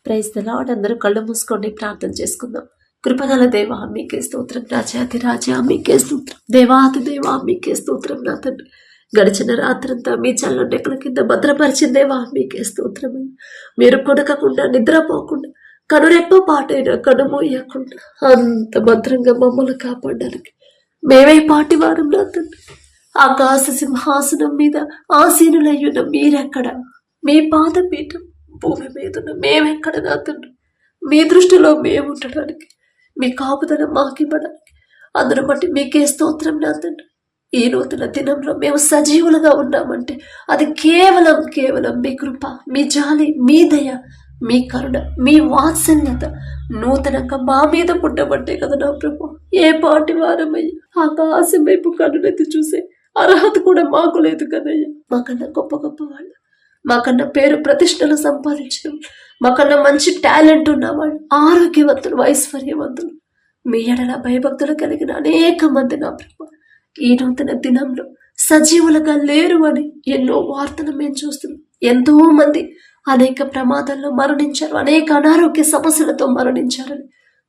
Praise the lord. అందరూ కళ్ళు మూసుకోండి, ప్రార్థన చేసుకుందాం. కృపగల దేవా మీకే స్తోత్రం, రాజాతి రాజా మీకే స్తోత్రం, దేవాతి దేవా మీకే స్తోత్రం. నా తండ్రి గడిచిన రాత్రంతా మీ చల్లటెక్కల కింద భద్రపరిచిన దేవా మీకే స్తోత్రం. మీరు కొడకకుండా నిద్రపోకుండా కనురెప్ప పాటైనా కనుమోయకుండా అంత భద్రంగా మమ్మల్ని కాపాడడానికి మేమే పాటి వారం. నా తండ్రి ఆకాశ సింహాసనం మీద ఆసీనులయ్యున్న మీరెక్కడ, మీ పాదపీఠం భూమి మీద మేమెక్కడ. నా తండ్రి మీ దృష్టిలో మేము ఉండడానికి, మీ కాపుదల మాకివ్వడానికి అందరూ బట్టి మీకే స్తోత్రం. నా తండ్రి ఈ నూతన దినంలో మేము సజీవులుగా ఉన్నామంటే అది కేవలం కేవలం మీ కృప, మీ జాలి, మీ దయ, మీ కరుణ, మీ వాత్సల్యత నూతనంగా మా మీద పుట్టబట్టే కదా నా ప్రభు. ఏ పాటి వారమయ్యా, ఆకాశం వైపు కన్నులెత్తి చూసే అర్హత కూడా మాకు లేదు కదయ్యా. మాకన్నా గొప్ప గొప్ప వాళ్ళు, మాకన్నా పేరు ప్రతిష్టలు సంపాదించడం, మాకన్నా మంచి టాలెంట్ ఉన్నవాళ్ళు, ఆరోగ్యవంతులు, ఐశ్వర్యవంతులు, మీ ఎడల భయభక్తులు కలిగిన అనేక మంది నా ప్రభు ఈ నూతన దినంలో సజీవులుగా లేరు అని ఎన్నో వార్తలు మేము చూస్తున్నాం. ఎంతో మంది అనేక ప్రమాదాల్లో మరణించారు, అనేక అనారోగ్య సమస్యలతో మరణించారని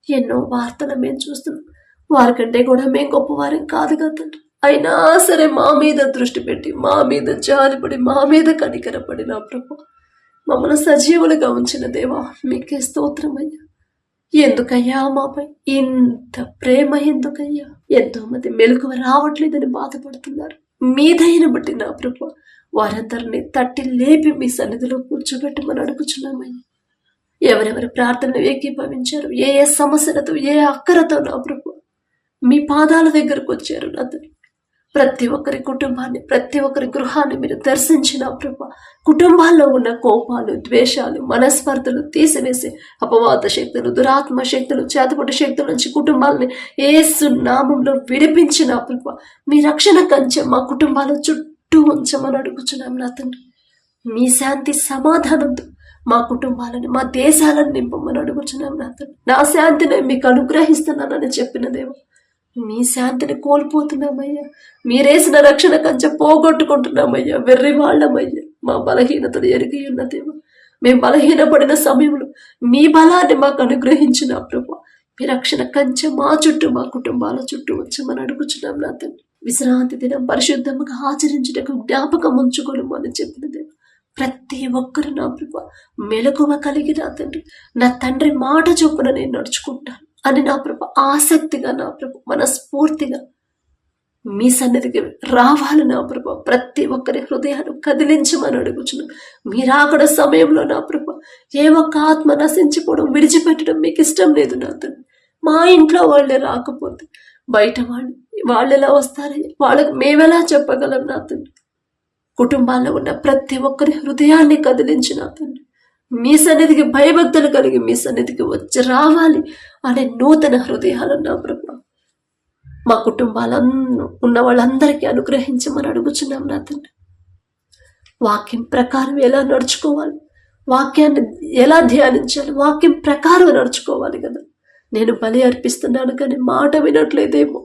ఎన్నో వార్తలు మేము చూస్తున్నాం. వారికంటే కూడా మేము గొప్పవారం కాదు కదండి. అయినా సరే మా మీద దృష్టి పెట్టి, మా మీద జాలిపడి, మా మీద కనికరపడి నా ప్రభు మమ్మల్ని సజీవులుగా ఉంచిన దేవా మీకే స్తోత్రమయ్యా. ఎందుకయ్యా మాపై ఇంత ప్రేమ, ఎందుకయ్యా? ఎంతో మంది మెలకువ రావట్లేదని బాధపడుతున్నారు. మీ దయను బట్టి నా ప్రభు వారందరినీ తట్టి లేపి మీ సన్నిధిలో కూర్చోబెట్టమని అడుగుచున్నామయ్యా. ఎవరెవరి ప్రార్థనలు ఏకీభవించారు, ఏ ఏ సమస్యలతో, ఏ అక్కరతో నా ప్రభు మీ పాదాల దగ్గరకు వచ్చారు నా తండ్రి. ప్రతి ఒక్కరి కుటుంబాన్ని, ప్రతి ఒక్కరి గృహాన్ని మీరు దర్శించిన ప్రభు కుటుంబాల్లో ఉన్న కోపాలు, ద్వేషాలు, మనస్పర్ధలు తీసివేసి అపవాద శక్తులు, దురాత్మ శక్తులు, చేతపడి శక్తుల నుంచి కుటుంబాలని యేసు నామంలో విడిపించిన ప్రభు మీ రక్షణ కంచె మా కుటుంబాల చుట్టూ ఉంచమని అడుగుచున్నాం నా తండ్రి. మీ శాంతి సమాధానంతో మా కుటుంబాలను, మా దేశాలను నింపమని అడుగుచున్నాం నా తండ్రి. నా శాంతిని మీకు అనుగ్రహిస్తున్నానని చెప్పిన దేవా మీ శాంతిని కోల్పోతున్నామయ్యా. మీరేసిన రక్షణ కంచె పోగొట్టుకుంటున్నామయ్యా. వెర్రి వాళ్ళమయ్యా. మా బలహీనతను ఎరిగి ఉన్నదేమో. మేము బలహీనపడిన సమయంలో మీ బలాన్ని మాకు అనుగ్రహించిన ప్రభు మీ రక్షణ కంచె మా చుట్టూ, మా కుటుంబాల చుట్టూ వచ్చమని అడుగుచున్నాం నా తండ్రి. విశ్రాంతి దినం పరిశుద్ధంగా ఆచరించడానికి జ్ఞాపకం ఉంచుకోలేమని చెప్పినదే. ప్రతి ఒక్కరు నా ప్రభు మెలకువ కలిగి నా తండ్రి, నా తండ్రి మాట చొప్పున నేను నడుచుకుంటాను అని నా ప్రభు ఆసక్తిగా, నా ప్రభు మనస్ఫూర్తిగా మీ సన్నిధికి రావాలి నా ప్రభు. ప్రతి ఒక్కరి హృదయాన్ని కదిలించమని అడుగుచున్నాం. మీరాకడ సమయంలో నా ప్రభు ఏ ఒక్క ఆత్మ నశించిపోవడం, విడిచిపెట్టడం మీకు ఇష్టం లేదు నా తండ్రి. మా ఇంట్లో వాళ్ళే రాకపోతే బయట వాళ్ళు ఎలా వస్తారని వాళ్ళకి మేమెలా చెప్పగలం నా తండ్రి. కుటుంబాల్లో ఉన్న ప్రతి ఒక్కరి హృదయాన్ని కదిలించి నా తండ్రి మీ సన్నిధికి భయభక్తులు కలిగి మీ సన్నిధికి వచ్చి రావాలి అనే నూతన హృదయాలు నా ప్రభు మా కుటుంబాలను ఉన్న వాళ్ళందరికీ అనుగ్రహించమని అడుగుచున్నాం నా తండ్రి. వాక్యం ప్రకారం ఎలా నడుచుకోవాలి, వాక్యాన్ని ఎలా ధ్యానించాలి, వాక్యం ప్రకారం నడుచుకోవాలి కదా. నేను బలి అర్పిస్తున్నాను కానీ మాట వినట్లేదేమో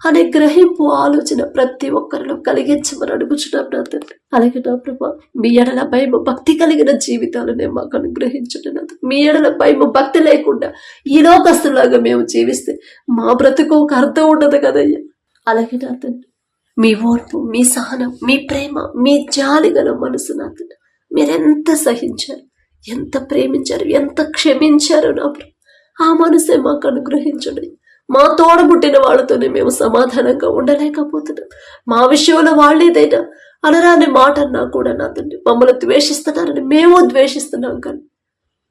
అనే గ్రహింపు, ఆలోచన ప్రతి ఒక్కరిలో కలిగించమని అడుగుచున్నాం నా తండ్రి. అలాగే నా ప్రభు మీ ఎడల భయము, భక్తి కలిగిన జీవితాలనే మాకు అనుగ్రహించండి నా తండ్రి. మీ ఎడల భయము, భక్తి లేకుండా ఈ లోకస్తులాగా మేము జీవిస్తే మా బ్రతుకు ఒక అర్థం ఉండదు కదయ్యా. అలాగే నా తండ్రి మీ ఓర్పు, మీ సహనం, మీ ప్రేమ, మీ జాలి గల మనసు నా తండ్రి మీరెంత సహించారు, ఎంత ప్రేమించారు, ఎంత క్షమించారు నా ప్రభు ఆ మనసే మాకు అనుగ్రహించండి. మా తోడబుట్టిన వాళ్ళతోనే మేము సమాధానంగా ఉండలేకపోతున్నాం. మా విషయంలో వాళ్ళేదైనా అనరాని మాట అన్నా కూడా నా తండ్రి మమ్మల్ని ద్వేషిస్తున్నారని మేము ద్వేషిస్తున్నాం. కానీ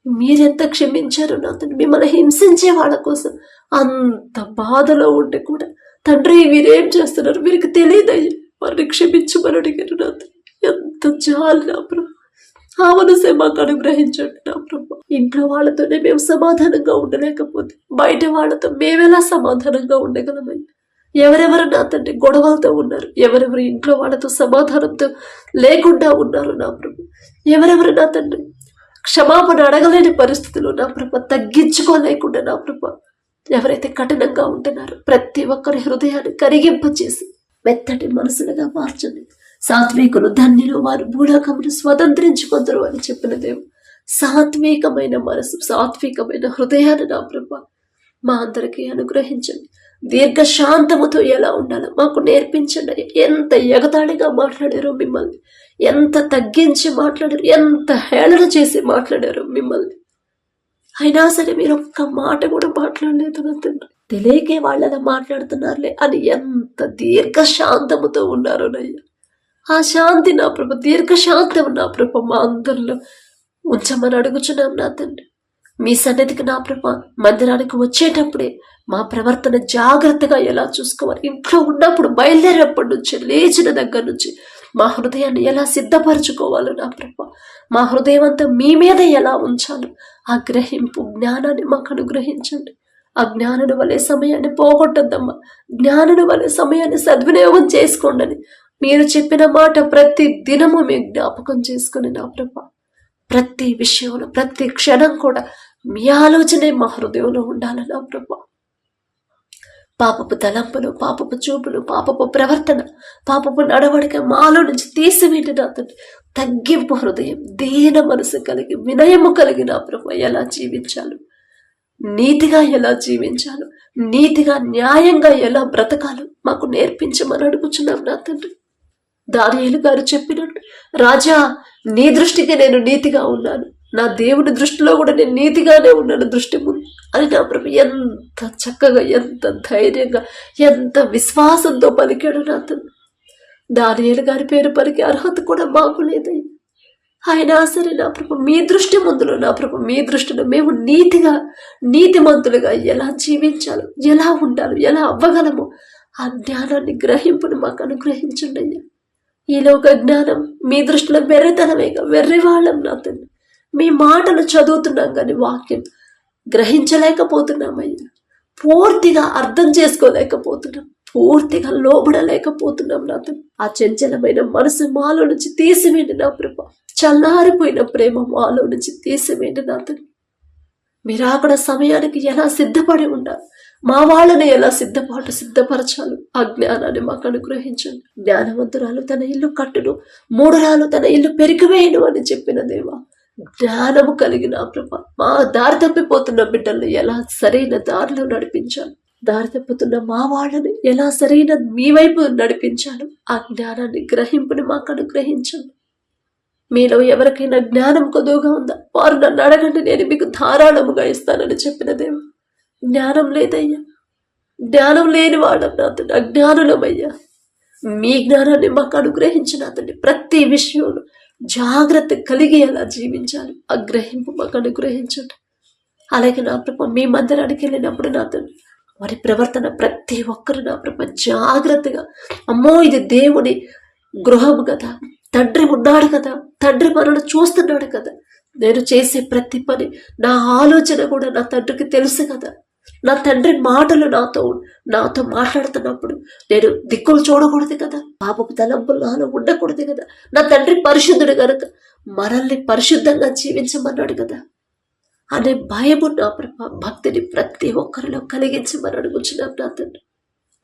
మీరెంత క్షమించారు నా తండ్రి. మిమ్మల్ని హింసించే వాళ్ళ కోసం అంత బాధలో ఉంటే కూడా తండ్రి వీరేం చేస్తున్నారు వీరికి తెలియదయ్యి వారిని క్షమించమని అడిగారు నా తండ్రి. ఎంత జాలి నా ప్రభు ఆ మనసే మాకు అనుగ్రహించండి నా ప్రభు. ఇంట్లో వాళ్ళతోనే మేము సమాధానంగా ఉండలేకపోతే బయట వాళ్ళతో మేమెలా సమాధానంగా ఉండగలమయ్యా. ఎవరెవరు నా తండ్రి గొడవలతో ఉన్నారు, ఎవరెవరు ఇంట్లో వాళ్ళతో సమాధానంతో లేకుండా ఉన్నారు నా ప్రభు, ఎవరెవరు నా తండ్రి క్షమాపణ అడగలేని పరిస్థితులు నా ప్రభు తగ్గించుకోలేకుండా నా ప్రభు ఎవరైతే కఠినంగా ఉంటున్నారో ప్రతి ఒక్కరి హృదయాన్ని కరిగింపచేసి మెత్తటి మనసులుగా మార్చండి. సాత్వికులు ధన్యులు, వారు భూలోకమును స్వతంత్రించుకుందరు అని చెప్పిన దేవు సాత్వికమైన మనసు, సాత్వికమైన హృదయాన్ని నా ప్రభా మా అందరికీ అనుగ్రహించండి. దీర్ఘశాంతముతో ఎలా ఉండాలో మాకు నేర్పించండి. ఎంత ఎగతాళిగా మాట్లాడారో మిమ్మల్ని, ఎంత తగ్గించి మాట్లాడారు, ఎంత హేళన చేసి మాట్లాడారో మిమ్మల్ని, అయినా సరే మీరు ఒక్క మాట కూడా మాట్లాడలేదు నా తండ్రి. తెలియకే వాళ్ళలా మాట్లాడుతున్నారులే అని ఎంత దీర్ఘశాంతముతో ఉన్నారో నయ్యా. ఆ శాంతి నా ప్రభ, దీర్ఘశాంతం నా ప్రభ మా అందరిలో ఉంచమని అడుగుచున్నాం నా తండ్రి. మీ సన్నిధికి నా ప్రభ మందిరానికి వచ్చేటప్పుడే మా ప్రవర్తన జాగ్రత్తగా ఎలా చూసుకోవాలి, ఇంట్లో ఉన్నప్పుడు బయలుదేరేప్పటి నుంచి, లేచిన దగ్గర నుంచి మా హృదయాన్ని ఎలా సిద్ధపరచుకోవాలో నా ప్రభ, మా హృదయం అంతా మీ మీద ఎలా ఉంచాలో ఆ గ్రహింపు జ్ఞానాన్ని మాకు అనుగ్రహించండి. ఆ జ్ఞానుని వలె సమయాన్ని పోగొట్టద్దమ్మా, జ్ఞానుని వలె సమయాన్ని సద్వినియోగం చేసుకోండి. మీరు చెప్పిన మాట ప్రతి దినము మేము జ్ఞాపకం చేసుకుని నా ప్రభ ప్రతి విషయంలో, ప్రతి క్షణం కూడా మీ ఆలోచనే మా హృదయంలో ఉండాలని నా ప్రభ. పాపపు తలంపులు, పాపపు చూపులు, పాపపు ప్రవర్తన, పాపపు నడవడిక మాలో నుంచి తీసివేయండి నా తండ్రి. తగ్గింపు హృదయం, దీన మనసు కలిగి, వినయము కలిగి నా ప్రభ ఎలా జీవించాలో, నీతిగా ఎలా జీవించాలో, నీతిగా న్యాయంగా ఎలా బ్రతకాలో మాకు నేర్పించమని అడుగుచున్నాం నా తండ్రి. దానియేలు గారు చెప్పినట్టు, రాజా నీ దృష్టికి నేను నీతిగా ఉన్నాను, నా దేవుడి దృష్టిలో కూడా నేను నీతిగానే ఉన్నాను దృష్టి ముందు అని నా ప్రభు ఎంత చక్కగా, ఎంత ధైర్యంగా, ఎంత విశ్వాసంతో పలికాడు నా తండ్రి. దానియేలు గారి పేరు పలికే అర్హత కూడా మాకు లేదయ్యా. అయినా సరే నా ప్రభు మీ దృష్టి ముందులో, నా ప్రభు మీ దృష్టిలో మేము నీతిగా, నీతిమంతులుగా ఎలా జీవించాలో, ఎలా ఉండాలో, ఎలా అవ్వగలమో ఆ జ్ఞానాన్ని, గ్రహింపును మాకు అనుగ్రహించండి అయ్యా. ఈ లోక జ్ఞానం మీ దృష్టిలో వెర్రితనమేగా, వెర్రివాళ్ళం నా తండ్రి. మీ మాటలు చదువుతున్నాం కానీ వాక్యం గ్రహించలేకపోతున్నామయ్యా. పూర్తిగా అర్థం చేసుకోలేకపోతున్నాం, పూర్తిగా లోబడలేకపోతున్నాం నా తండ్రి. ఆ చంచలమైన మనసు మాలో నుంచి తీసివేయండి నా ప్రభ. చల్లారిపోయిన ప్రేమ మాలో నుంచి తీసివేయండి నా తండ్రి. మీరు అక్కడ సమయానికి ఎలా సిద్ధపడి ఉండాలి, మా వాళ్ళని ఎలా సిద్ధపరచాలి, ఆ జ్ఞానాన్ని మాకు అనుగ్రహించండి. జ్ఞానవంతురాలు తన ఇల్లు కట్టును, మూఢురాలు తన ఇల్లు పెరిగివేయను అని చెప్పిన దేవా, జ్ఞానము కలిగిన ప్రభ మా దారి తప్పిపోతున్న బిడ్డల్ని ఎలా సరైన దారిలో నడిపించాలి, దారి తప్పుతున్న మా వాళ్ళని ఎలా సరైన మీ వైపు నడిపించాలి, ఆ జ్ఞానాన్ని, గ్రహింపుని మాకు అనుగ్రహించండి. మీలో ఎవరికైనా జ్ఞానం కొదువుగా ఉందా, వారు నన్ను అడగండి, నేను మీకు ధారాళముగా ఇస్తానని చెప్పిన దేవా. జ్ఞానం లేదయ్యా, జ్ఞానం లేని వాడన్నా అతను అజ్ఞానులమయ్యా. మీ జ్ఞానాన్ని మాకు అనుగ్రహించిన అతన్ని ప్రతి విషయంలో జాగ్రత్త కలిగి ఎలా జీవించాలి, ఆ గ్రహింపు మాకు అనుగ్రహించండి. అలాగే నా ప్రభ మీ మందిరానికి వెళ్ళినప్పుడు నా తండ్రి వారి ప్రవర్తన ప్రతి ఒక్కరు నా ప్రభ జాగ్రత్తగా, అమ్మో ఇది దేవుని గృహం కదా, తండ్రి ఉన్నాడు కదా, తండ్రి మనల్ని చూస్తున్నాడు కదా, నేను చేసే ప్రతి పని, నా ఆలోచన కూడా నా తండ్రికి తెలుసు కదా, నా తండ్రి మాటలు నాతో మాట్లాడుతున్నప్పుడు నేను దిక్కులు చూడకూడదు కదా, పాపపు తలంపులు నాలో ఉండకూడదు కదా, నా తండ్రి పరిశుద్ధుడు కనుక మనల్ని పరిశుద్ధంగా జీవించమన్నాడు కదా అనే భయము నా ప్రభ, భక్తిని ప్రతి ఒక్కరిలో కలిగించమని అడుగుచున్నాం నా తండ్రి.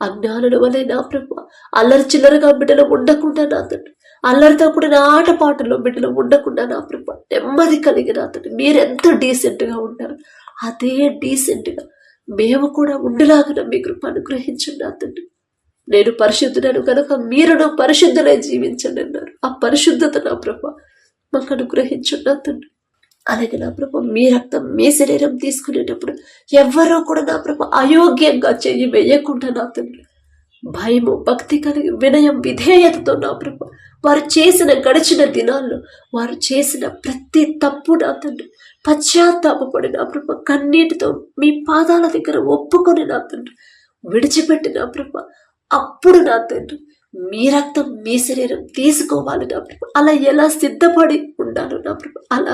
అజ్ఞానుల వలె నా ప్రభ అల్లరి చిల్లరగా బిడ్డలు ఉండకుండా నా తండ్రి, అల్లరితో కూడిన ఆటపాటలో బిడ్డలు ఉండకుండా నా ప్రభ నెమ్మది కలిగి నా తండ్రి మీరెంత డీసెంట్గా ఉంటారు అదే డీసెంట్గా మేము కూడా ఉండలాగా మీ కృప అనుగ్రహించండి నా తండ్రి. నేను పరిశుద్ధుడను కనుక మీరును పరిశుద్ధులై జీవించండి అన్నారు. ఆ పరిశుద్ధత నా ప్రభ మాకు అనుగ్రహించండి నా తండ్రి. అలాగే నా ప్రభ మీ రక్తం, మీ శరీరం తీసుకునేటప్పుడు ఎవరో కూడా నా ప్రభ అయోగ్యంగా చెయ్యి వేయకుండా నా తండ్రి భయము, భక్తి కలిగి, వినయం, విధేయతతో నా ప్రభ వారు చేసిన గడిచిన దినాల్లో వారు చేసిన ప్రతి తప్పు నా తండ్రి పశ్చాత్తాపడి నా ప్రభ కన్నీటితో మీ పాదాల దగ్గర ఒప్పుకొని నా తండ్రి విడిచిపెట్టి నా ప్రభ అప్పుడు నా తండ్రి మీ రక్తం, మీ శరీరం తీసుకోవాలి నా ప్రభ. అలా ఎలా సిద్ధపడి ఉండాలి నా ప్రభ, అలా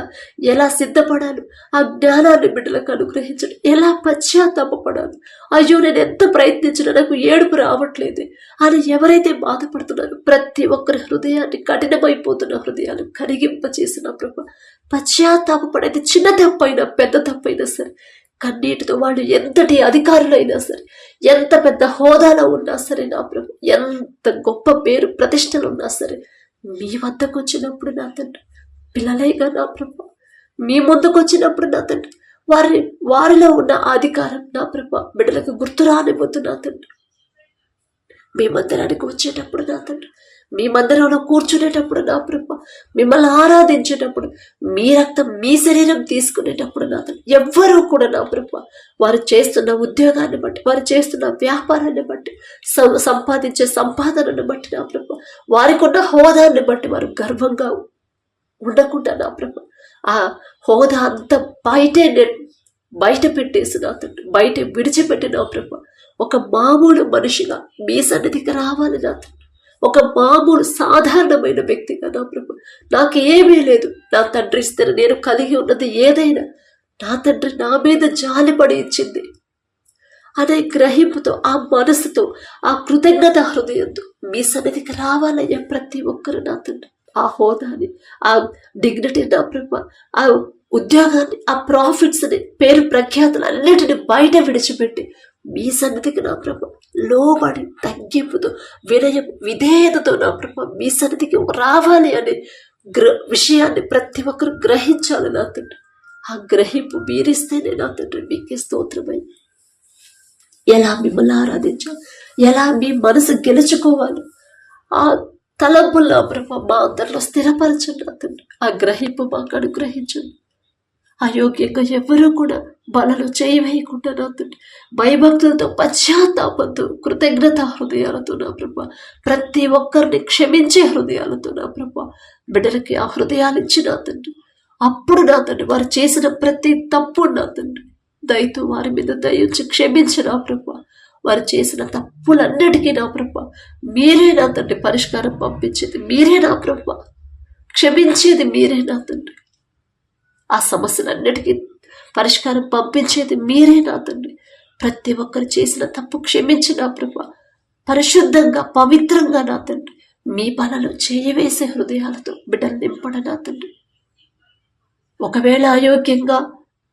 ఎలా సిద్ధపడాలి ఆ జ్ఞానాన్ని బిడ్డలకు అనుగ్రహించండి. ఎలా పశ్చాత్తాపడాలి, అయ్యో నేను ఎంత ప్రయత్నించినా నాకు ఏడుపు రావట్లేదు అని ఎవరైతే బాధపడుతున్నారో ప్రతి ఒక్కరి హృదయాన్ని, కఠినమైపోతున్న హృదయాన్ని కరిగింపచేసిన ప్రభ పశ్చాత్తాపడేది చిన్న తప్పైనా పెద్ద తప్పైనా సరే కన్నీటితో వాళ్ళు ఎంతటి అధికారులైనా సరే, ఎంత పెద్ద హోదాలో ఉన్నా సరే నా ప్రభు, ఎంత గొప్ప పేరు ప్రతిష్టలు ఉన్నా సరే మీ వద్దకు వచ్చినప్పుడు నా తండ్రి పిల్లలైగా నా ప్రభు మీ ముందుకు వచ్చినప్పుడు నా తండ్రి వారిలో ఉన్న అధికారం నా ప్రభ బిడ్డలకు గుర్తు రానివ్వద్దు నా తండ్రి. మీ మందిరానికి వచ్చేటప్పుడు నా తండ్రి, మీ మందిరంలో కూర్చునేటప్పుడు నా ప్రభ, మిమ్మల్ని ఆరాధించేటప్పుడు, మీ రక్తం మీ శరీరం తీసుకునేటప్పుడు నా తండ్రి ఎవ్వరూ కూడా నా ప్రభ వారు చేస్తున్న ఉద్యోగాన్ని బట్టి, వారు చేస్తున్న వ్యాపారాన్ని బట్టి, సంపాదించే సంపాదనను బట్టి నా ప్రభ, వారికి ఉన్న హోదాన్ని బట్టి వారు గర్వంగా ఉండకుండా నా ప్రభ ఆ హోదా అంతా బయట పెట్టేసి నా తండ్రి, బయట విడిచిపెట్టి నా ప్రభ ఒక మామూలు మనిషిగా మీ సన్నిధికి రావాలి నా తండ్రి. ఒక మామూలు సాధారణమైన వ్యక్తిగా నా ప్రభు, నాకు ఏమీ లేదు, నా తండ్రి ఇస్తే నేను కలిగి ఉన్నది ఏదైనా నా తండ్రి నా మీద జాలిపడి ఇచ్చింది అనే గ్రహింపుతో, ఆ మనసుతో, ఆ కృతజ్ఞత హృదయంతో మీ సన్నిధికి రావాలయ్యా ప్రతి ఒక్కరు నా తండ్రి. ఆ హోదాని, ఆ డిగ్నిటీ నా ప్రభు, ఆ ఉద్యోగాన్ని, ఆ ప్రాఫిట్స్ని, పేరు ప్రఖ్యాతులు అన్నిటిని బయట విడిచిపెట్టి మీ సన్నిధికి నా ప్రభ లోబడి తగ్గింపుతో, విధేయతతో నా ప్రభ మీ సన్నిధికి రావాలి అనే విషయాన్ని ప్రతి ఒక్కరు గ్రహించాలి నా తండ్రి. ఆ గ్రహింపు మీరిస్తేనే నా తండ్రి మీకే స్తోత్రమై ఎలా మిమ్మల్ని ఆరాధించాలి, ఎలా మీ మనసు గెలుచుకోవాలి, ఆ తలంపులు నా ప్రభ మా అందరిలో స్థిరపరచండి నా తండ్రి. ఆ గ్రహింపు మాకు అనుగ్రహించండి. అయోగ్యంగా ఎవరూ కూడా బలలో చేయవేయకుండా నా తండ్రి భయభక్తులతో, పశ్చాత్తాపంతో, కృతజ్ఞత హృదయాలతో నా ప్రభ ప్రతి ఒక్కరిని క్షమించే హృదయాలతో నా ప్రభ బిడ్డలకి ఆ హృదయాలు ఇచ్చి నా తండ్రి, అప్పుడు నా తండ్రి వారు చేసిన ప్రతి తప్పు నా తండ్రి దయతో వారి మీద దయించి క్షమించి నా ప్రభ వారు చేసిన తప్పులన్నిటికీ నా ప్రభ మీరే నా తండ్రి పరిష్కారం పంపించేది మీరే నా ప్రభ, క్షమించేది మీరే నా తండ్రి, ఆ సమస్యలన్నిటికీ పరిష్కారం పంపించేది మీరే నా తండ్రి. ప్రతి ఒక్కరు చేసిన తప్పు క్షమించి నా ప్రభ పరిశుద్ధంగా, పవిత్రంగా నా తండ్రి మీ పనులు చేయవేసే హృదయాలతో బిడ్డలు నింపడ నా తండ్రి. ఒకవేళ అయోగ్యంగా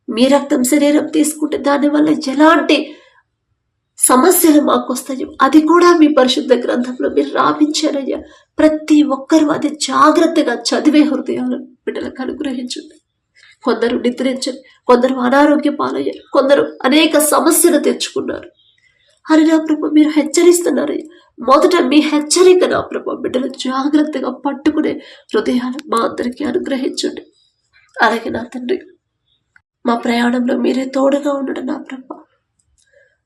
మీ రక్తం శరీరం తీసుకుంటే దానివల్ల ఎలాంటి సమస్యలు మాకు వస్తాయో అది కూడా మీ పరిశుద్ధ గ్రంథంలో మీరు రాపించారయ్యా. ప్రతి ఒక్కరూ అది జాగ్రత్తగా చదివే హృదయాలను బిడ్డలకు అనుగ్రహించండి. కొందరు నిద్రించరు, కొందరు అనారోగ్య పాలయ్యారు, కొందరు అనేక సమస్యలు తెచ్చుకున్నారు అని నా ప్రభు మీరు హెచ్చరిస్తున్నారయ్యా. మొదట మీ హెచ్చరిక నా ప్రభు బిడ్డలు జాగ్రత్తగా పట్టుకునే హృదయాలు మా అందరికీ అనుగ్రహించండి. అలాగే నా తండ్రి మా ప్రయాణంలో మీరే తోడుగా ఉండడం నా ప్రభ,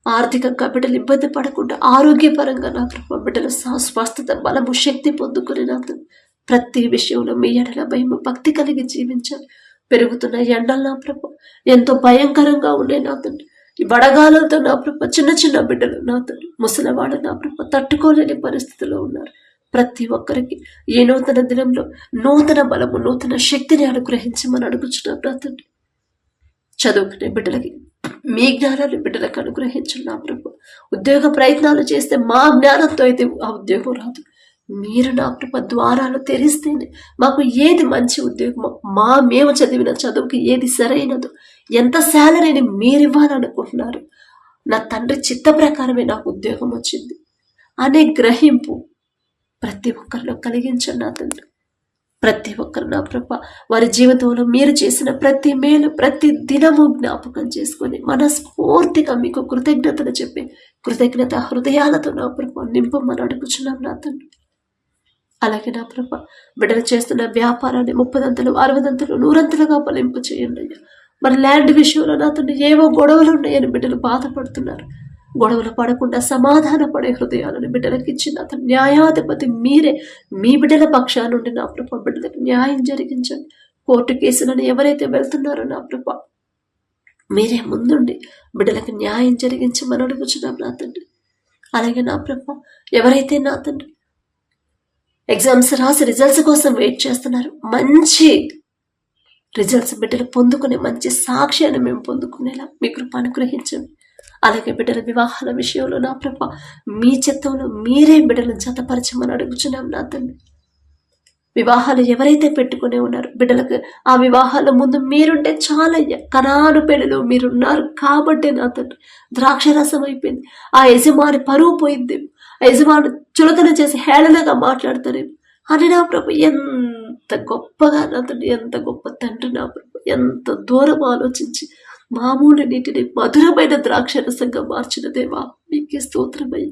ఆర్థికంగా బిడ్డలు ఇబ్బంది పడకుండా, ఆరోగ్యపరంగా నా ప్రభ బిడ్డలు స్వస్థత, బలము, శక్తి పొందుకుని నా తండ్రి ప్రతి విషయంలో మీ ఎడల భయము, భక్తి కలిగి జీవించాలి. పెరుగుతున్న ఎండలు నా ప్రభ ఎంతో భయంకరంగా ఉండే నా తండ్రి, ఈ వడగాలతో నా ప్రభ చిన్న చిన్న బిడ్డలు నా తండ్రి, ముసలివాడు నా ప్రభ తట్టుకోలేని పరిస్థితిలో ఉన్నారు. ప్రతి ఒక్కరికి ఈ నూతన దినంలో నూతన బలము, నూతన శక్తిని అనుగ్రహించమని అడుగుచున్నాం నా తండ్రి. చదువుకునే బిడ్డలకి మీ జ్ఞానాన్ని బిడ్డలకు అనుగ్రహించండి నా ప్రభు. ఉద్యోగ ప్రయత్నాలు చేస్తే మా జ్ఞానంతో అయితే ఆ ఉద్యోగం రాదు, మీరు నా ప్రభ ద్వారాలు తెరిస్తేనే మాకు ఏది మంచి ఉద్యోగమో, మేము చదివిన చదువుకి ఏది సరైనదో, ఎంత శాలరీని మీరు ఇవ్వాలనుకుంటున్నారు, నా తండ్రి చిత్త ప్రకారమే నాకు ఉద్యోగం వచ్చింది అనే గ్రహింపు ప్రతి ఒక్కరిలో కలిగించండి నా తండ్రి. ప్రతి ఒక్కరు నా ప్రభ వారి జీవితంలో మీరు చేసిన ప్రతి మేలు ప్రతి దినము జ్ఞాపకం చేసుకొని మనస్ఫూర్తిగా మీకు కృతజ్ఞతలు చెప్పి కృతజ్ఞత హృదయాలతో నా ప్రభ నింపమని అడుగుచున్నాం నా తండ్రి. అలాగే నా ప్రభ బిడ్డలు చేస్తున్న వ్యాపారాన్ని 30 60 100 ఫలింపు చేయండి అయ్యా. మరి ల్యాండ్ విషయంలో నా తండ్రి ఏవో గొడవలు ఉన్నాయని బిడ్డలు బాధపడుతున్నారు. గొడవలు పడకుండా సమాధాన పడే హృదయాలను బిడ్డలకు ఇచ్చిన అతను న్యాయాధిపతి మీరే. మీ బిడ్డల పక్షా నుండి నా ప్రభ బిడ్డలకు న్యాయం జరిగించండి. కోర్టు కేసులను ఎవరైతే వెళ్తున్నారో నా ప్రభ మీరే ముందుండి బిడ్డలకు న్యాయం జరిగించమని అడుగుచున్నాం నా తండ్రి. అలాగే నా ప్రభ ఎవరైతే నా తండ్రి ఎగ్జామ్స్ రాసి రిజల్ట్స్ కోసం వెయిట్ చేస్తున్నారు, మంచి రిజల్ట్స్ బిడ్డలు పొందుకునే మంచి సాక్ష్యాన్ని మేము పొందుకునేలా మీ కృప అనుగ్రహించండి. అలాగే బిడ్డల వివాహాల విషయంలో నా ప్రభ మీ చిత్తంలో మీరే బిడ్డలను జతపరచమని అడుగుచున్నాం నా తండ్రి. వివాహాలు ఎవరైతే పెట్టుకునే ఉన్నారు బిడ్డలకు ఆ వివాహాల ముందు మీరుంటే చాలయ్యా. కనాను పెళ్ళిలో మీరున్నారు కాబట్టి నా తండ్రి ద్రాక్షరసం అయిపోయింది, ఆ యజమాని పరువు పోయిందేమో, ఆ యజమాని చులకన చేసి హేళనగా మాట్లాడతారేమో అని నా ప్రభు ఎంత గొప్పగా నా తండ్రి, ఎంత గొప్ప తండ్రి నా ప్రభు, ఎంత దూరం ఆలోచించి మామూలు నీటిని మధురమైన ద్రాక్షరసంగా మార్చిన దేవా మీకే స్తోత్రమయ్య.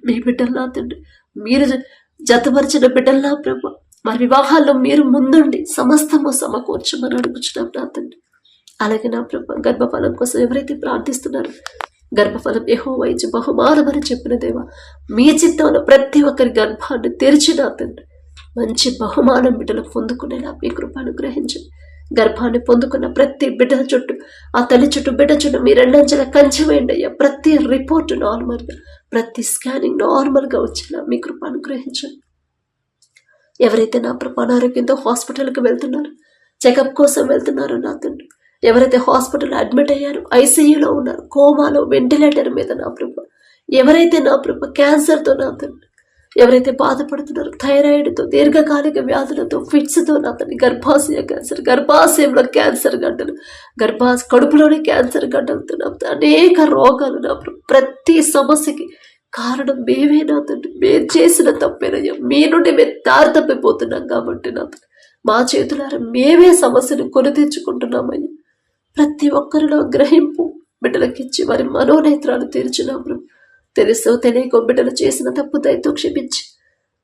మీ బిడ్డల్లా తండ్రి, మీరు జతపరిచిన బిడ్డల్లా ప్రభా మరి వివాహాల్లో మీరు ముందుండి సమస్తము సమకూర్చమని అడుగుచున్నాం నా తండ్రి. అలాగే నా ప్రభా గర్భఫలం కోసం ఎవరైతే ప్రార్థిస్తున్నారో గర్భఫలం యెహోవా ఇచ్చి బహుమానమని చెప్పిన దేవా మీ చిత్తంలో ప్రతి ఒక్కరి గర్భాన్ని తెరిచిన తండ్రి మంచి బహుమానం బిడ్డలు పొందుకునేలా మీ కృప అనుగ్రహించండి. గర్భాన్ని పొందుకున్న ప్రతి బిడ్డల చుట్టూ ఆ తల్లి చుట్టూ బిడ్డ చుట్టూ మీ రెండంచెల కంచె వేయండి అయ్యా. ప్రతి రిపోర్ట్ నార్మల్గా, ప్రతి స్కానింగ్ నార్మల్గా వచ్చేలా మీ కృప అనుగ్రహించండి. ఎవరైతే నా ప్రభా అనారోగ్యంతో హాస్పిటల్కి వెళ్తున్నారు, చెకప్ కోసం వెళ్తున్నారు నా తండ్రి, ఎవరైతే హాస్పిటల్ అడ్మిట్ అయ్యారు, ఐసీయూలో ఉన్నారు, కోమాలో, వెంటిలేటర్ మీద నా ప్రభా, ఎవరైతే నా ప్రభా క్యాన్సర్తో నా తండ్రి, ఎవరైతే బాధపడుతున్నారో థైరాయిడ్తో, దీర్ఘకాలిక వ్యాధులతో, ఫిట్స్తో నా తండ్రి, గర్భాశయ క్యాన్సర్, గర్భాశయంలో క్యాన్సర్ గడ్డలు, కడుపులోని క్యాన్సర్ గడ్డలతో నా అనేక రోగాలు నా ప్రభా, ప్రతి సమస్యకి కారణం మేమే నా తండ్రి. మేము చేసిన తప్పేనయ్యా, మీ నుండి మేము దారి తప్పిపోతున్నాం కాబట్టి నా తండ్రి మా చేతులారా మేమే సమస్యను కొని తెచ్చుకుంటున్నామయ్యా. ప్రతి ఒక్కరిలో గ్రహింపు బిడ్డలకిచ్చి వారి మనోనేత్రాలు తెరిచినప్పుడు తెలుసో తెలియకో బిడ్డలు చేసిన తప్పు దయతో క్షమించి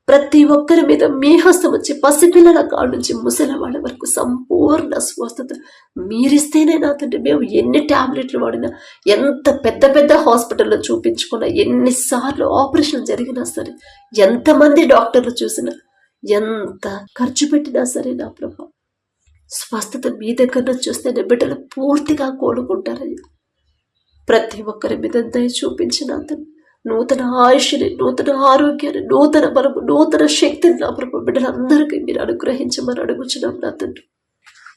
ప్రతి ఒక్కరి మీద మీ హస్తం వచ్చి పసిపిల్లల కాళ్ళ నుంచి ముసలివాళ్ళ వరకు సంపూర్ణ స్వస్థత మీరిస్తేనే నా తండ్రి. మేము ఎన్ని టాబ్లెట్లు వాడినా, ఎంత పెద్ద పెద్ద హాస్పిటల్లో చూపించుకున్నా, ఎన్నిసార్లు ఆపరేషన్ జరిగినా సరే, ఎంతమంది డాక్టర్లు చూసినా, ఎంత ఖర్చు పెట్టినా సరే నా ప్రభా స్వస్థత మీ దగ్గర నుంచి వస్తేనే బిడ్డలు పూర్తిగా కోలుకుంటారయ్యా. ప్రతి ఒక్కరి మీద దయ చూపించిన అతను నూతన ఆయుష్ని, నూతన ఆరోగ్యాన్ని, నూతన బలము, నూతన శక్తిని నా ప్రభు బిడ్డలందరికీ మీరు అనుగ్రహించమని అడుగుచున్నాం నా తండ్రి.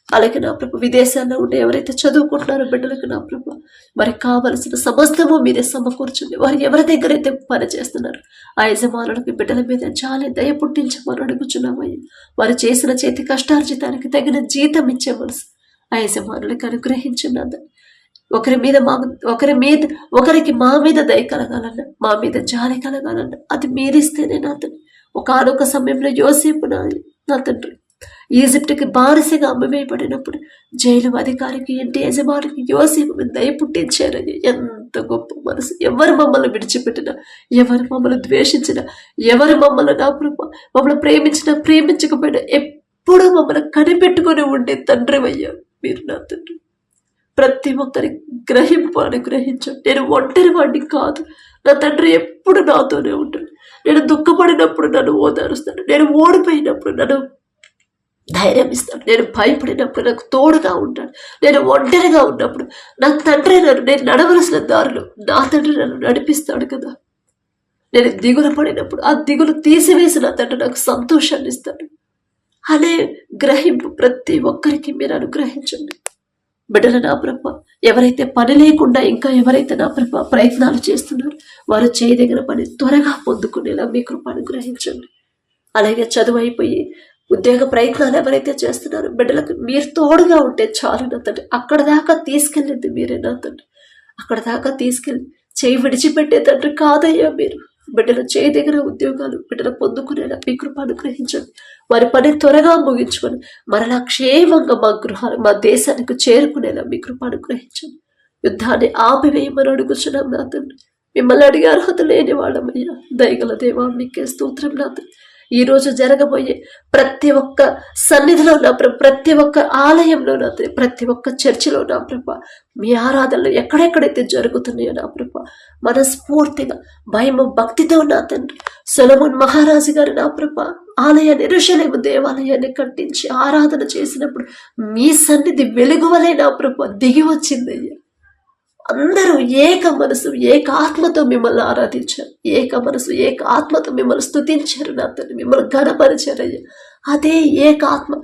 అలాగే నా ప్రభు విదేశాల్లో ఉండే ఎవరైతే చదువుకుంటున్నారో బిడ్డలకు నా ప్రభు వారికి కావలసిన సమస్తము మీరే సమకూర్చండి. వారు ఎవరి దగ్గర అయితే పని చేస్తున్నారు ఆ యజమానులకి బిడ్డల మీద చాలా దయ పుట్టించమని అడుగుచున్నామయ్యా. వారు చేసిన చేతి కష్టార్జితానికి తగిన జీతం ఇచ్చే మనసు ఆ యజమానులకి అనుగ్రహించున్నది. ఒకరికి మా మీద దయ కలగాలన్న, మా మీద జాలి కలగాలన్న అది మీరిస్తేనే నా తండ్రి. ఒకనొక సమయంలో యోసేపు నా తండ్రి ఈజిప్ట్కి బానిసగా అమ్మవేయబడినప్పుడు జైలు అధికారికి, ఇంటి యజమానికి యోసేపు మీద దయ పుట్టించారని ఎంత గొప్ప మనసు. ఎవరు మమ్మల్ని విడిచిపెట్టినా, ఎవరు మమ్మల్ని ద్వేషించినా, ఎవరు మమ్మల్ని నా ప్రభు మమ్మల్ని ప్రేమించినా ప్రేమించకపోయినా ఎప్పుడూ మమ్మల్ని కనిపెట్టుకొని ఉండే తండ్రి అయ్యా మీరు నా తండ్రి. ప్రతి ఒక్కరి గ్రహింపు అనుగ్రహించండి. నేను ఒంటరి వాడిని కాదు నా తండ్రి, ఎప్పుడు నాతోనే ఉంటాడు. నేను దుఃఖపడినప్పుడు నన్ను ఓదారుస్తాడు, నేను ఓడిపోయినప్పుడు నన్ను ధైర్యం ఇస్తాడు, నేను భయపడినప్పుడు నాకు తోడుగా ఉంటాడు, నేను ఒంటరిగా ఉన్నప్పుడు నా తండ్రి నేను నడవలసిన దారిలో నా తండ్రి నన్ను నడిపిస్తాడు కదా. నేను దిగులు పడినప్పుడు ఆ దిగులు తీసివేసి నా తండ్రి నాకు సంతోషాన్ని ఇస్తాడు అనే గ్రహింపు ప్రతి ఒక్కరికి మీరు అనుగ్రహించండి. బిడ్డల నా ప్రభ ఎవరైతే పని లేకుండా ఇంకా ఎవరైతే నా ప్రభ ప్రయత్నాలు చేస్తున్నారో వారు చేయదగిన పని త్వరగా పొందుకునేలా మీ కృప అనుగ్రహించండి. అలాగే చదువు అయిపోయి ఉద్యోగ ప్రయత్నాలు ఎవరైతే చేస్తున్నారో బిడ్డలకు మీరు తోడుగా ఉంటే చాలు నా తండ్రి. అక్కడ దాకా తీసుకెళ్ళింది మీరే నా తండ్రి. అక్కడ దాకా తీసుకెళ్ళి చేయి విడిచిపెట్టే తండ్రి కాదయ్యా మీరు. బిడ్డలు చేయదగిన ఉద్యోగాలు బిడ్డలు పొందుకునేలా మీ కృప అనుగ్రహించండి. వారి పని త్వరగా ముగించుకొని మరలా క్షేమంగా మా గృహాలు మా దేశానికి చేరుకునేలా మీ కృప అనుగ్రహించండి. యుద్ధాన్ని ఆపివేయమని అడుగుచున్నాం నా తండ్రి. మిమ్మల్ని అడిగే అర్హత లేని వాళ్ళమయ్యా. దయగల దేవా మీకే స్తోత్రం నా తండ్రి. ఈ రోజు జరగబోయే ప్రతి ఒక్క సన్నిధిలో నా ప్రభ, ప్రతి ఒక్క ఆలయంలో నా తండ్రి, ప్రతి ఒక్క చర్చిలో నా ప్రభ మీ ఆరాధనలు ఎక్కడెక్కడైతే జరుగుతున్నాయో నా ప్రభ మనస్ఫూర్తిగా భయము భక్తితో నా తండ్రి సొలొమోన్ మహారాజు గారు నా ప్రభ ఆలయాన్ని యెరూషలేము దేవాలయాన్ని కట్టించి ఆరాధన చేసినప్పుడు మీ సన్నిధి వెలుగువలే నా ప్రభ దిగి వచ్చిందయ్యా. అందరూ ఏక మనసు ఏక ఆత్మతో మిమ్మల్ని ఆరాధించారు, ఏక మనసు ఏక ఆత్మతో మిమ్మల్ని స్తుతించారు నా తండ్రి, మిమ్మల్ని ఘనపరిచారయ్యా. అదే ఏక ఆత్మ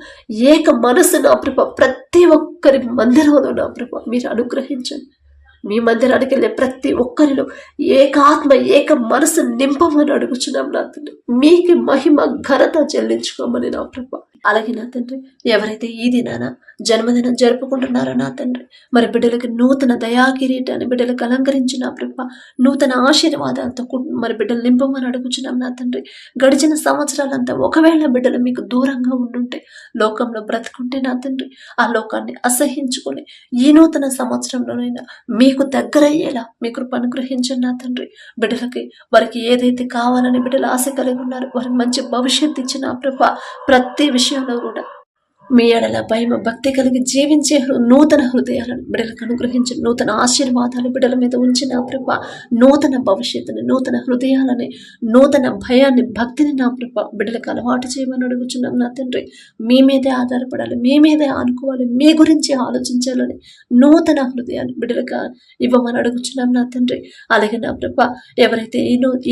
ఏక మనసు నా ప్రభ ప్రతి ఒక్కరి మందిరంలో నా ప్రభ మీరు అనుగ్రహించండి. మీ మందిరానికి వెళ్ళే ప్రతి ఒక్కరిలో ఏక ఆత్మ ఏక మనసు నింపమని అడుగుచున్నాం నా తండ్రి. మీకు మహిమ ఘనత చెల్లించుకోమని నా ప్రభ అలాగే నా తండ్రి ఎవరైతే ఈ దినాన జన్మదినం జరుపుకుంటున్నారో నా తండ్రి మరి బిడ్డలకి నూతన దయా కిరీటాన్ని బిడ్డలకు అలంకరించిన ప్రభ నూతన ఆశీర్వాదాలతో మరి బిడ్డలు నింపమని అడుగుచున్నాం నా తండ్రి. గడిచిన సంవత్సరాలంతా ఒకవేళ బిడ్డలు మీకు దూరంగా ఉండుంటే, లోకంలో బ్రతుకుంటే నా తండ్రి ఆ లోకాన్ని అసహించుకొని ఈ నూతన సంవత్సరంలోనైనా మీకు దగ్గరయ్యేలా మీ కృప అనుగ్రహించండి నా తండ్రి. బిడ్డలకి వారికి ఏదైతే కావాలని బిడ్డలు ఆశ కలిగి ఉన్నారు, వారికి మంచి భవిష్యత్తు ఇచ్చిన ప్రభ ప్రతి విషయంలో కూడా మీ ఎడల భయం భక్తి కలిగి జీవించే నూతన హృదయాలను బిడ్డలకు అనుగ్రహించిన నూతన ఆశీర్వాదాలు బిడ్డల మీద ఉంచిన ప్రభ నూతన భవిష్యత్తుని, నూతన హృదయాలని, నూతన భయాన్ని, భక్తిని నా ప్రభ బిడ్డలకు అలవాటు చేయమని అడుగుచున్నాం నా తండ్రి. మీ మీదే ఆధారపడాలి, మీ మీదే ఆనుకోవాలి, మీ గురించి ఆలోచించాలని నూతన హృదయాన్ని బిడ్డలకు ఇవ్వమని అడుగుచున్నాం నా తండ్రి. అలాగే నా ప్రభ ఎవరైతే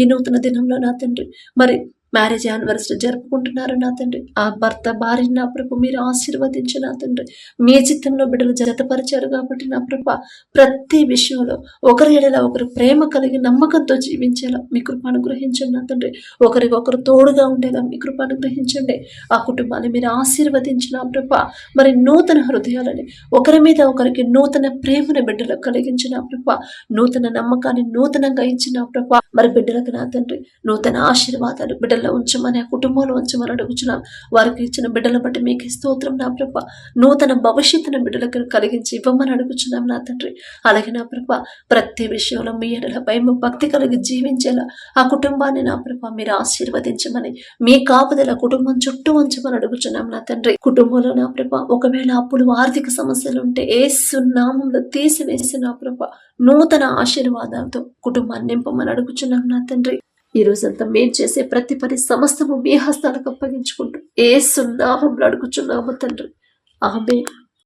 ఈ నూతన దినంలో నా తండ్రి మరి మ్యారేజ్ యానివర్సరీ జరుపుకుంటున్నారు నా తండ్రి, ఆ భర్త భార్యని నా ప్రభు మీరు ఆశీర్వదించి నా తండ్రి మీ చిత్తంలో బిడ్డలు జతపరిచారు కాబట్టి నా ప్రభ ప్రతి విషయంలో ఒకరి ఎడల ఒకరు ప్రేమ కలిగి నమ్మకంతో జీవించేలా మీ కృప అనుగ్రహించండి నా తండ్రి. ఒకరికొకరు తోడుగా ఉండేలా మీ కృప అనుగ్రహించండి. ఆ కుటుంబాన్ని మీరు ఆశీర్వదించిన ప్రభ మరి నూతన హృదయాలని, ఒకరి మీద ఒకరికి నూతన ప్రేమను బిడ్డలకు కలిగించిన ప్రభ, నూతన నమ్మకాన్ని నూతనంగా ఇచ్చిన ప్రభ మరి బిడ్డలకు నా తండ్రి నూతన ఆశీర్వాదాలు బిడ్డలు ఉంచమని, ఆ కుటుంబంలో ఉంచమని అడుగుచున్నాం. వారికి ఇచ్చిన బిడ్డల బట్టి మీకు స్తోత్రం నా ప్రభ. నూతన భవిష్యత్తును బిడ్డలకు కలిగించి ఇవ్వమని అడుగుచున్నాం నా తండ్రి. అలాగే నా ప్రభ ప్రతి విషయంలో మీ ఎడల భయం భక్తి కలిగి జీవించేలా ఆ కుటుంబాన్ని నా ప్రభ మీరు ఆశీర్వదించమని, మీ కాపుదల కుటుంబం చుట్టూ ఉంచమని అడుగుచున్నాం నా తండ్రి. కుటుంబంలో నా ప్రభ ఒకవేళ అప్పులు ఆర్థిక సమస్యలు ఉంటే యేసు నామములో తీసివేసి నా ప్రభ నూతన ఆశీర్వాదాలతో కుటుంబాన్ని నింపమని అడుగుచున్నాం నా తండ్రి. ఈ రోజంతా మేము చేసే ప్రతి పని సమస్తము మీ హస్తాలకు అప్పగించుకుంటూ యేసు నామములో అడుగుచున్నాము తండ్రి. ఆమేన్.